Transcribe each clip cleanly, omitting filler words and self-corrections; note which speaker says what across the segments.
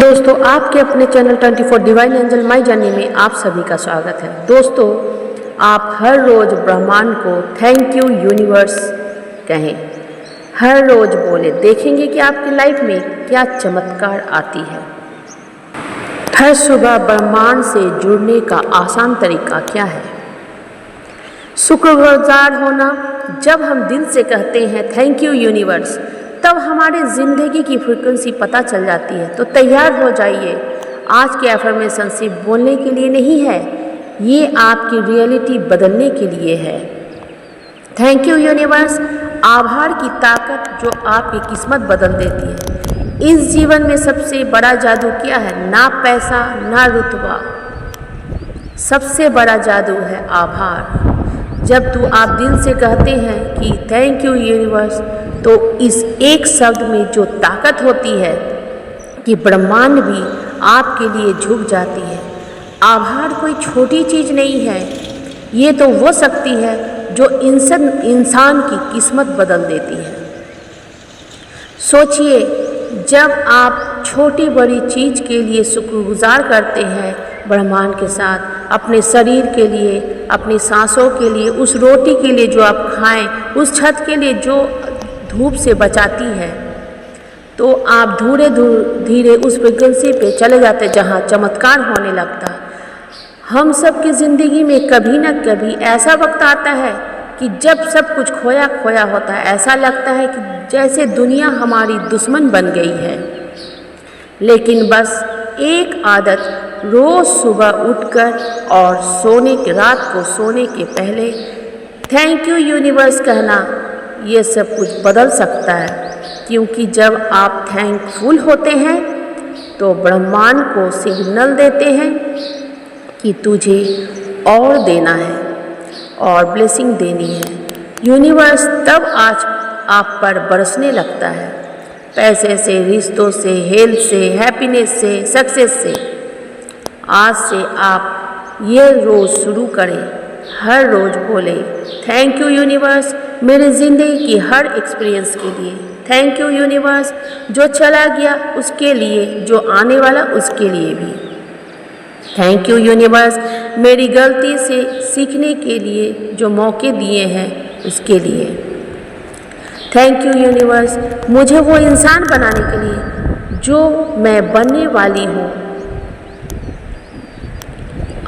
Speaker 1: दोस्तों, आपके अपने channel 24 divine angel my journey में आप सभी का स्वागत है। दोस्तों, आप हर रोज़ ब्रह्मांड को थैंक यू यूनिवर्स कहें, हर रोज़ बोले, देखेंगे कि आपकी लाइफ में क्या चमत्कार आती है। हर सुबह ब्रह्मांड से जुड़ने का आसान तरीका क्या है? शुक्रगुजार होना। जब हम दिल से कहते हैं थैंक यू यूनिवर्स, तब हमारे ज़िंदगी की फ्रीक्वेंसी पता चल जाती है। तो तैयार हो जाइए, आज के एफर्मेशन सिर्फ बोलने के लिए नहीं है, ये आपकी रियलिटी बदलने के लिए है। थैंक यू यूनिवर्स, आभार की ताकत जो आपकी किस्मत बदल देती है। इस जीवन में सबसे बड़ा जादू क्या है? ना पैसा, ना रुतबा, सबसे बड़ा जादू है आभार। जब आप दिल से कहते हैं कि थैंक यू यूनिवर्स, तो इस एक शब्द में जो ताकत होती है कि ब्रह्मांड भी आपके लिए झुक जाती है। आभार कोई छोटी चीज़ नहीं है, ये तो वो शक्ति है जो इंसान की किस्मत बदल देती है। सोचिए, जब आप छोटी बड़ी चीज़ के लिए शुक्रगुजार करते हैं ब्रह्मांड के साथ, अपने शरीर के लिए, अपनी सांसों के लिए, उस रोटी के लिए जो आप खाएं, उस छत के लिए जो धूप से बचाती है, तो आप धीरे धीरे उस फ्रीक्वेंसी पे चले जाते जहाँ चमत्कार होने लगता है। हम सब की ज़िंदगी में कभी ना कभी ऐसा वक्त आता है कि जब सब कुछ खोया खोया होता है, ऐसा लगता है कि जैसे दुनिया हमारी दुश्मन बन गई है। लेकिन बस एक आदत, रोज़ सुबह उठकर और रात को सोने के पहले थैंक यू यूनिवर्स कहना, ये सब कुछ बदल सकता है। क्योंकि जब आप थैंकफुल होते हैं तो ब्रह्मांड को सिग्नल देते हैं कि तुझे और देना है और ब्लेसिंग देनी है। यूनिवर्स तब आज आप पर बरसने लगता है, पैसे से, रिश्तों से, हेल्थ से, हैप्पीनेस से, सक्सेस से। आज से आप ये रोज़ शुरू करें, हर रोज़ बोले थैंक यू यूनिवर्स मेरे ज़िंदगी की हर एक्सपीरियंस के लिए। थैंक यू यूनिवर्स, जो चला गया उसके लिए, जो आने वाला उसके लिए भी। थैंक यू यूनिवर्स, मेरी गलती से सीखने के लिए जो मौके दिए हैं उसके लिए। थैंक यू यूनिवर्स, मुझे वो इंसान बनाने के लिए जो मैं बनने वाली हूँ।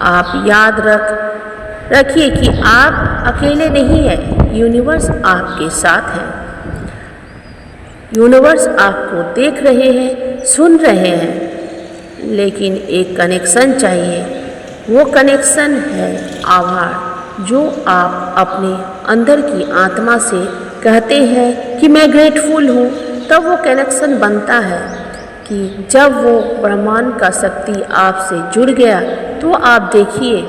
Speaker 1: आप याद रखिए कि आप अकेले नहीं हैं, यूनिवर्स आपके साथ है। यूनिवर्स आपको देख रहे हैं, सुन रहे हैं, लेकिन एक कनेक्शन चाहिए। वो कनेक्शन है आभार, जो आप अपने अंदर की आत्मा से कहते हैं कि मैं ग्रेटफुल हूँ। तब वो कनेक्शन बनता है कि जब वो ब्रह्मांड का शक्ति आपसे जुड़ गया, तो आप देखिए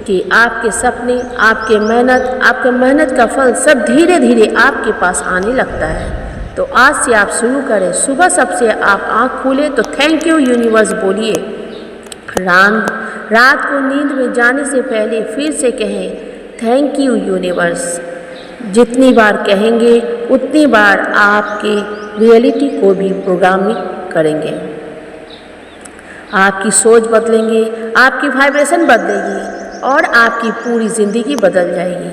Speaker 1: कि आपके सपने, आपके मेहनत का फल सब धीरे धीरे आपके पास आने लगता है। तो आज से आप शुरू करें, सुबह सबसे आप आँख खोले तो थैंक यू यूनिवर्स बोलिए। रात को नींद में जाने से पहले फिर से कहें थैंक यू यूनिवर्स। जितनी बार कहेंगे उतनी बार आपके रियलिटी को भी प्रोग्रामिंग करेंगे। आपकी सोच बदलेंगे, आपकी वाइब्रेशन बदलेगी और आपकी पूरी ज़िंदगी बदल जाएगी।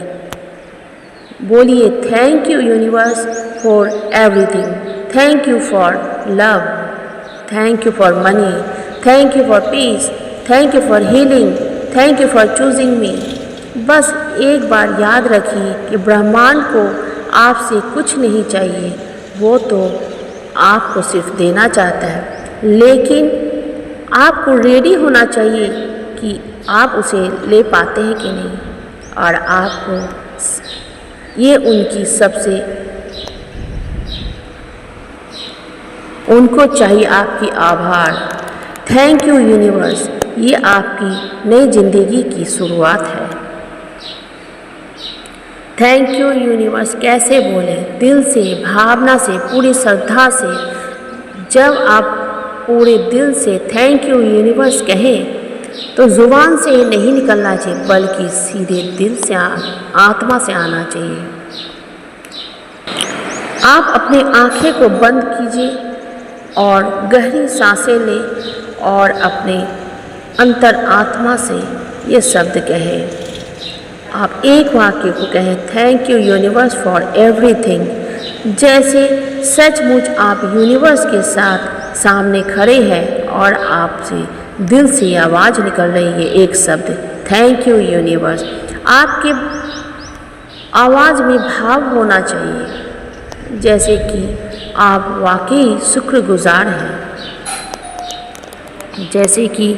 Speaker 1: बोलिए thank you universe for everything. Thank you for love, thank you for money, thank you for piece, thank you for healing, thank you for choosing मी। बस एक बार याद रखिए कि ब्रह्मांड को आपसे कुछ नहीं चाहिए, वो तो आपको सिर्फ देना चाहता है। लेकिन आपको रेडी होना चाहिए कि आप उसे ले पाते हैं कि नहीं। और आपको ये उनको चाहिए आपकी आभार। थैंक यू यूनिवर्स, ये आपकी नई जिंदगी की शुरुआत है। थैंक यू यूनिवर्स कैसे बोले? दिल से, भावना से, पूरी श्रद्धा से। जब आप पूरे दिल से थैंक यू यूनिवर्स कहें तो जुबान से नहीं निकलना चाहिए, बल्कि सीधे दिल से, आत्मा से आना चाहिए। आप अपनी आंखें को बंद कीजिए और गहरी सांसें लें और अपने अंतर आत्मा से ये शब्द कहें। आप एक वाक्य को कहें, thank you universe for everything. जैसे सचमुच आप यूनिवर्स के साथ सामने खड़े हैं और आपसे दिल से आवाज़ निकल रही है एक शब्द, थैंक यू यूनिवर्स। आपके आवाज़ में भाव होना चाहिए जैसे कि आप वाकई शुक्रगुजार हैं, जैसे कि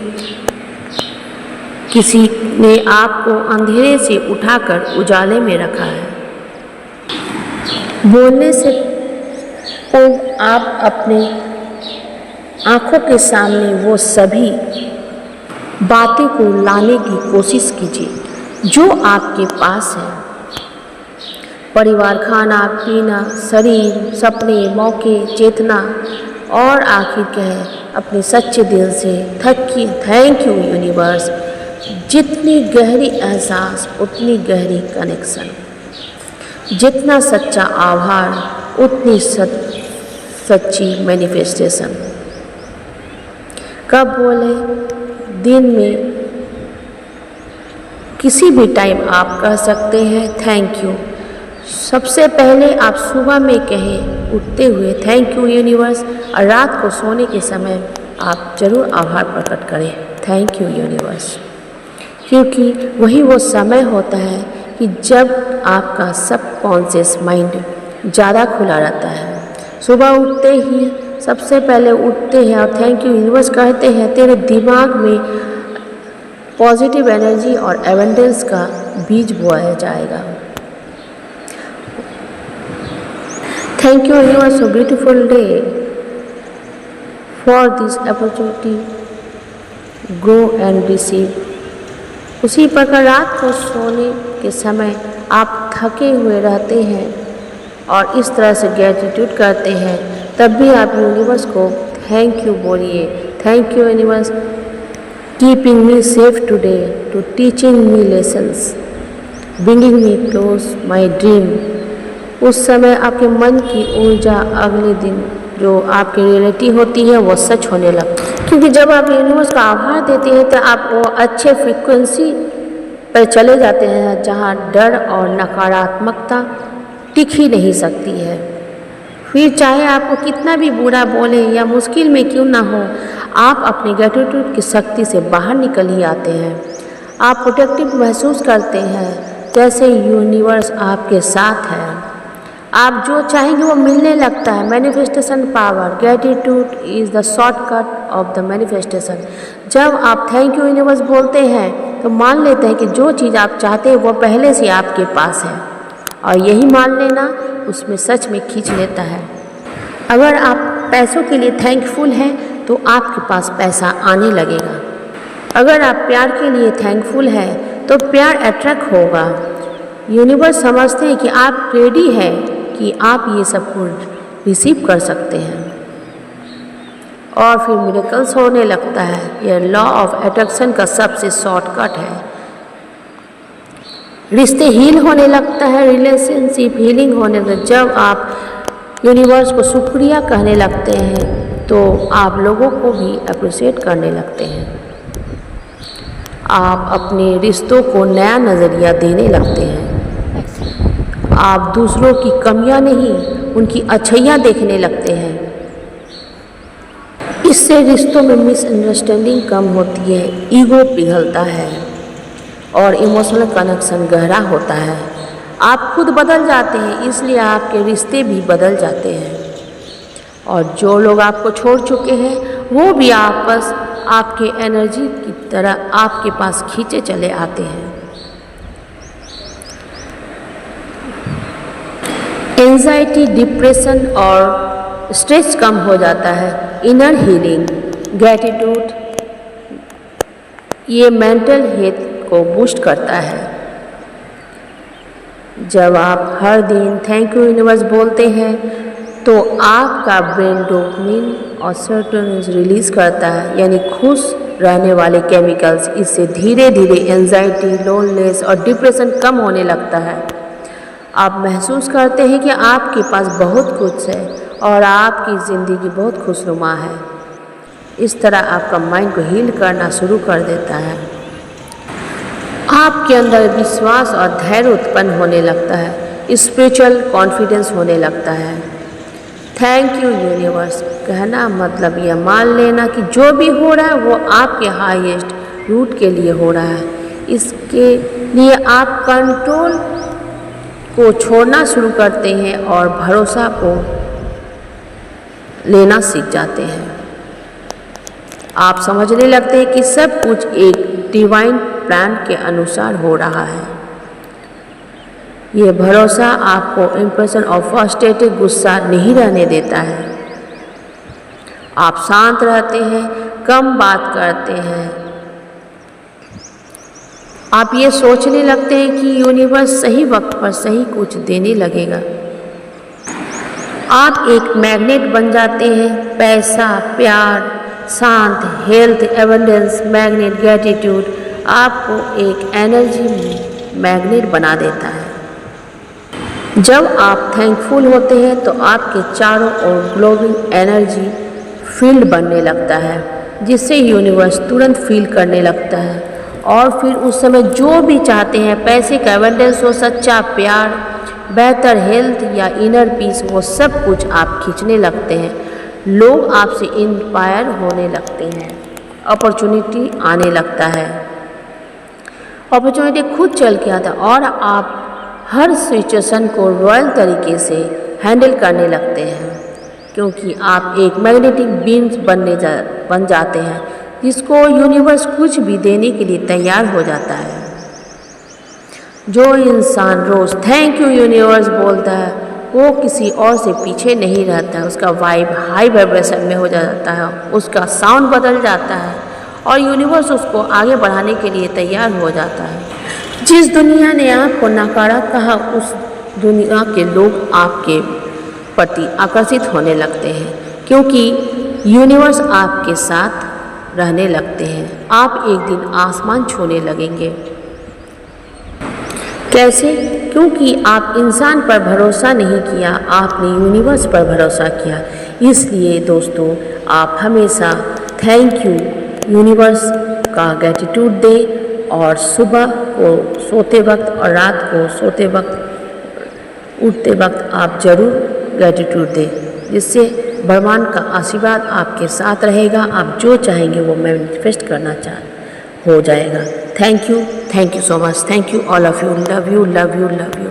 Speaker 1: किसी ने आपको अंधेरे से उठाकर उजाले में रखा है। बोलने से तो आप अपने आँखों के सामने वो सभी बातें को लाने की कोशिश कीजिए जो आपके पास है। परिवार, खाना पीना, शरीर, सपने, मौके, चेतना, और आखिर कहें अपने सच्चे दिल से थैंक यू यूनिवर्स। जितनी गहरी एहसास उतनी गहरी कनेक्शन, जितना सच्चा आभार उतनी सच्ची मैनिफेस्टेशन। कब बोले? दिन में किसी भी टाइम आप कह सकते हैं थैंक यू। सबसे पहले आप सुबह में कहें उठते हुए थैंक यू यूनिवर्स, और रात को सोने के समय आप ज़रूर आभार प्रकट करें थैंक यू यूनिवर्स, क्योंकि वही वो समय होता है कि जब आपका सबकॉन्शियस माइंड ज़्यादा खुला रहता है। सुबह उठते ही सबसे पहले उठते हैं और थैंक यू यूनिवर्स कहते हैं, तेरे दिमाग में पॉजिटिव एनर्जी और एबंडेंस का बीज बोया जाएगा। Thank you universe, so beautiful day for this opportunity, grow and receive. उसी प्रकार रात को सोने के समय आप थके हुए रहते हैं और इस तरह से ग्रेटिट्यूड करते हैं, तब भी आप यूनिवर्स को थैंक यू बोलिए, thank you universe keeping me safe today, to teaching me lessons, bringing me close my dream. उस समय आपके मन की ऊर्जा अगले दिन जो आपकी रियलिटी होती है वो सच होने लगती है, क्योंकि जब आप यूनिवर्स का आभार देते हैं तो आप वो अच्छे फ्रीक्वेंसी पर चले जाते हैं जहाँ डर और नकारात्मकता टिक ही नहीं सकती है। फिर चाहे आपको कितना भी बुरा बोले या मुश्किल में क्यों ना हो, आप अपने ग्रेटिट्यूड की शक्ति से बाहर निकल ही आते हैं। आप प्रोटेक्टिव महसूस करते हैं जैसे यूनिवर्स आपके साथ है। आप जो चाहेंगे वो मिलने लगता है। Manifestation power, gratitude is the shortcut of the manifestation. जब आप थैंक यू यूनिवर्स बोलते हैं तो मान लेते हैं कि जो चीज़ आप चाहते हैं वो पहले से आपके पास है, और यही मान लेना उसमें सच में खींच लेता है। अगर आप पैसों के लिए थैंकफुल हैं तो आपके पास पैसा आने लगेगा। अगर आप प्यार के लिए थैंकफुल हैं तो प्यार अट्रैक्ट होगा। यूनिवर्स समझते हैं कि आप रेडी हैं कि आप ये सब कुछ रिसीव कर सकते हैं, और फिर मिरेकल्स होने लगता है। यह लॉ ऑफ अट्रैक्शन का सबसे शॉर्टकट है। रिश्ते हील होने लगता है, रिलेशनशिप हीलिंग होने लगता है। जब आप यूनिवर्स को शुक्रिया कहने लगते हैं तो आप लोगों को भी अप्रिशिएट करने लगते हैं। आप अपने रिश्तों को नया नज़रिया देने लगते हैं। आप दूसरों की कमियां नहीं उनकी अच्छाइयाँ देखने लगते हैं। इससे रिश्तों में मिसअंडरस्टैंडिंग कम होती है, ईगो पिघलता है और इमोशनल कनेक्शन गहरा होता है। आप खुद बदल जाते हैं, इसलिए आपके रिश्ते भी बदल जाते हैं, और जो लोग आपको छोड़ चुके हैं वो भी आपस आपके एनर्जी की तरह आपके पास खींचे चले आते हैं। एंजाइटी, डिप्रेशन और स्ट्रेस कम हो जाता है। इनर हीलिंग, ग्रेटिट्यूड ये मेंटल हेल्थ को बूस्ट करता है। जब आप हर दिन थैंक यू यूनिवर्स बोलते हैं तो आपका ब्रेन डोपामिन और सेरोटोनिन रिलीज करता है, यानी खुश रहने वाले केमिकल्स। इससे धीरे धीरे एंजाइटी, लोनलेस और डिप्रेशन कम होने लगता है। आप महसूस करते हैं कि आपके पास बहुत कुछ है और आपकी ज़िंदगी बहुत खुशनुमा है। इस तरह आपका माइंड को हील करना शुरू कर देता है। आपके अंदर विश्वास और धैर्य उत्पन्न होने लगता है, स्पिरिचुअल कॉन्फिडेंस होने लगता है। थैंक यू यूनिवर्स कहना मतलब यह मान लेना कि जो भी हो रहा है वो आपके हाईएस्ट रूट के लिए हो रहा है। इसके लिए आप कंट्रोल को छोड़ना शुरू करते हैं और भरोसा को लेना सीख जाते हैं। आप समझने लगते हैं कि सब कुछ एक डिवाइन प्लान के अनुसार हो रहा है। ये भरोसा आपको इम्प्रेशन और फ्रस्ट्रेटेड गुस्सा नहीं रहने देता है। आप शांत रहते हैं, कम बात करते हैं। आप ये सोचने लगते हैं कि यूनिवर्स सही वक्त पर सही कुछ देने लगेगा। आप एक मैग्नेट बन जाते हैं। पैसा, प्यार, शांत, हेल्थ, एबंडेंस, मैग्नेट, ग्रेटिट्यूड आपको एक एनर्जी मैग्नेट बना देता है। जब आप थैंकफुल होते हैं तो आपके चारों ओर ग्लोविंग एनर्जी फील्ड बनने लगता है, जिससे यूनिवर्स तुरंत फील करने लगता है और फिर उस समय जो भी चाहते हैं, पैसे का एबंडेंस हो, सच्चा प्यार, बेहतर हेल्थ या इनर पीस, वो सब कुछ आप खींचने लगते हैं। लोग आपसे इंस्पायर होने लगते हैं, अपॉर्चुनिटी आने लगता है, अपॉर्चुनिटी खुद चल के आता है और आप हर सिचुएशन को रॉयल तरीके से हैंडल करने लगते हैं, क्योंकि आप एक मैग्नेटिक बीम्स बन जाते हैं जिसको यूनिवर्स कुछ भी देने के लिए तैयार हो जाता है। जो इंसान रोज़ थैंक यू यूनिवर्स बोलता है वो किसी और से पीछे नहीं रहता है। उसका वाइब हाई वाइब्रेशन में हो जाता है, उसका साउंड बदल जाता है और यूनिवर्स उसको आगे बढ़ाने के लिए तैयार हो जाता है। जिस दुनिया ने आपको नकारा कहा, उस दुनिया के लोग आपके प्रति आकर्षित होने लगते हैं, क्योंकि यूनिवर्स आपके साथ रहने लगते हैं। आप एक दिन आसमान छूने लगेंगे। कैसे? क्योंकि आप इंसान पर भरोसा नहीं किया, आपने यूनिवर्स पर भरोसा किया। इसलिए दोस्तों, आप हमेशा थैंक यू यूनिवर्स का ग्रेटिट्यूड दें और सुबह को सोते वक्त और रात को सोते वक्त उठते वक्त आप ज़रूर ग्रेटिट्यूड दें, जिससे भगवान का आशीर्वाद आपके साथ रहेगा। आप जो चाहेंगे वो मैनिफेस्ट करना हो जाएगा। Thank you so much. Thank you all of you. Love you love you love you.